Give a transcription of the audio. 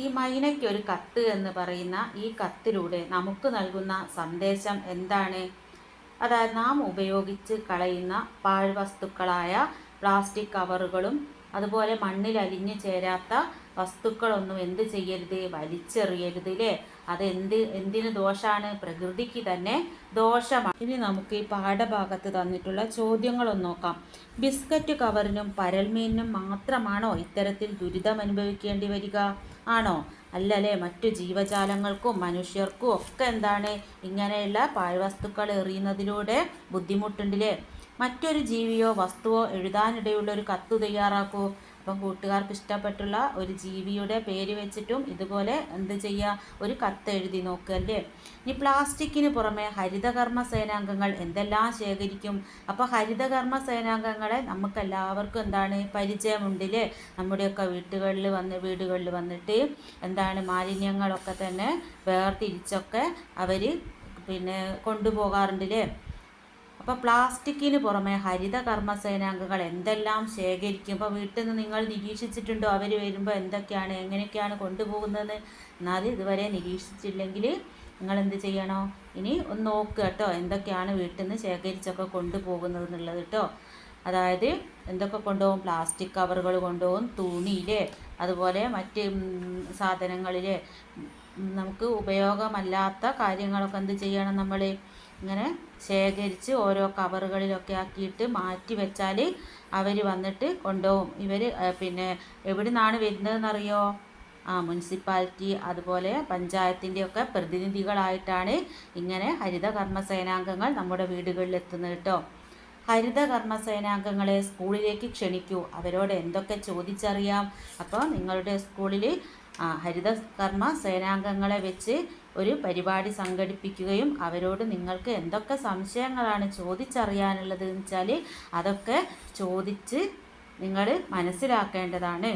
ഈ മൈനയ്ക്കൊരു കത്ത് എന്ന് പറയുന്ന ഈ കത്തിലൂടെ നമുക്ക് നൽകുന്ന സന്ദേശം എന്താണ്? അതായത് നാം ഉപയോഗിച്ച് കളയുന്ന പാഴ്വസ്തുക്കളായ പ്ലാസ്റ്റിക് കവറുകളും അതുപോലെ മണ്ണിൽ അലിഞ്ഞു ചേരാത്ത വസ്തുക്കളൊന്നും എന്ത് ചെയ്യരുത്, വലിച്ചെറിയരുത് അല്ലേ. അത് എന്തിന് ദോഷമാണ്? പ്രകൃതിക്ക് തന്നെ ദോഷമാണ്. ഇനി നമുക്ക് ഈ പാഠഭാഗത്ത് തന്നിട്ടുള്ള ചോദ്യങ്ങളൊന്ന് നോക്കാം. ബിസ്ക്കറ്റ് കവറിനും പരൽമീനിനും മാത്രമാണോ ഇത്തരത്തിൽ ദുരിതം അനുഭവിക്കേണ്ടി വരിക? ആണോ? അല്ലല്ലേ. മറ്റു ജീവജാലങ്ങൾക്കും മനുഷ്യർക്കും ഒക്കെ എന്താണ് ഇങ്ങനെയുള്ള പാഴ്വസ്തുക്കൾ എറിയുന്നതിലൂടെ ബുദ്ധിമുട്ടുണ്ടല്ലേ. മറ്റൊരു ജീവിയോ വസ്തുവോ എഴുതാനിടയുള്ള ഒരു കത്ത് തയ്യാറാക്കൂ. അപ്പം കൂട്ടുകാർക്ക് ഇഷ്ടപ്പെട്ടുള്ള ഒരു ജീവിയുടെ പേര് വെച്ചിട്ടും ഇതുപോലെ എന്ത് ചെയ്യുക, ഒരു കത്ത് എഴുതി നോക്കുക അല്ലേ. ഇനി പ്ലാസ്റ്റിക്കിന് പുറമെ ഹരിതകർമ്മ സേനാംഗങ്ങൾ എന്തെല്ലാം ശേഖരിക്കും? അപ്പോൾ ഹരിതകർമ്മ സേനാംഗങ്ങളെ നമുക്കെല്ലാവർക്കും എന്താണ് പരിചയമുണ്ടല്ലേ. നമ്മുടെയൊക്കെ വീടുകളിൽ വന്നിട്ട് എന്താണ് മാലിന്യങ്ങളൊക്കെ തന്നെ വേർതിരിച്ചൊക്കെ അവർ കൊണ്ടുപോകാറുണ്ടല്ലേ. അപ്പോൾ പ്ലാസ്റ്റിക്കിന് പുറമെ ഹരിത കർമ്മസേനാംഗങ്ങൾ എന്തെല്ലാം ശേഖരിക്കും? അപ്പോൾ വീട്ടിൽ നിന്ന് നിങ്ങൾ നിരീക്ഷിച്ചിട്ടുണ്ടോ അവർ വരുമ്പോൾ എങ്ങനെയൊക്കെയാണ് കൊണ്ടുപോകുന്നതെന്ന്? എന്നാൽ ഇതുവരെ നിരീക്ഷിച്ചില്ലെങ്കിൽ നിങ്ങൾ എന്ത് ചെയ്യണോ, ഇനി ഒന്ന് നോക്കുക കേട്ടോ, എന്തൊക്കെയാണ് വീട്ടിൽ നിന്ന് ശേഖരിച്ചൊക്കെ കൊണ്ടുപോകുന്നത് എന്നുള്ളത് കേട്ടോ. അതായത് എന്തൊക്കെ കൊണ്ടുപോകും? പ്ലാസ്റ്റിക് കവറുകൾ കൊണ്ടുപോകും, തുണിയിലെ അതുപോലെ മറ്റ് സാധനങ്ങളിലെ നമുക്ക് ഉപയോഗമല്ലാത്ത കാര്യങ്ങളൊക്കെ എന്ത് ചെയ്യണം, നമ്മൾ ഇങ്ങനെ ശേഖരിച്ച് ഓരോ കവറുകളിലൊക്കെ ആക്കിയിട്ട് മാറ്റി വെച്ചാൽ അവർ വന്നിട്ട് കൊണ്ടുപോകും. ഇവർ എവിടെ നിന്നാണ് വരുന്നതെന്നറിയോ? മുനിസിപ്പാലിറ്റി അതുപോലെ പഞ്ചായത്തിൻ്റെയൊക്കെ പ്രതിനിധികളായിട്ടാണ് ഇങ്ങനെ ഹരിത കർമ്മസേനാംഗങ്ങൾ നമ്മുടെ വീടുകളിൽ എത്തുന്നത് കേട്ടോ. ഹരിത കർമ്മസേനാംഗങ്ങളെ സ്കൂളിലേക്ക് ക്ഷണിക്കൂ. അവരോട് എന്തൊക്കെ ചോദിച്ചറിയാം? അപ്പോൾ നിങ്ങളുടെ സ്കൂളിൽ ഹരിത കർമ്മ സേനാംഗങ്ങളെ വെച്ച് ഒരു പരിപാടി സംഘടിപ്പിക്കുകയും അവരോട് നിങ്ങൾക്ക് എന്തൊക്കെ സംശയങ്ങളാണ് ചോദിച്ചറിയാനുള്ളത് എന്ന് വെച്ചാൽ അതൊക്കെ ചോദിച്ച് നിങ്ങൾ മനസ്സിലാക്കേണ്ടതാണ്.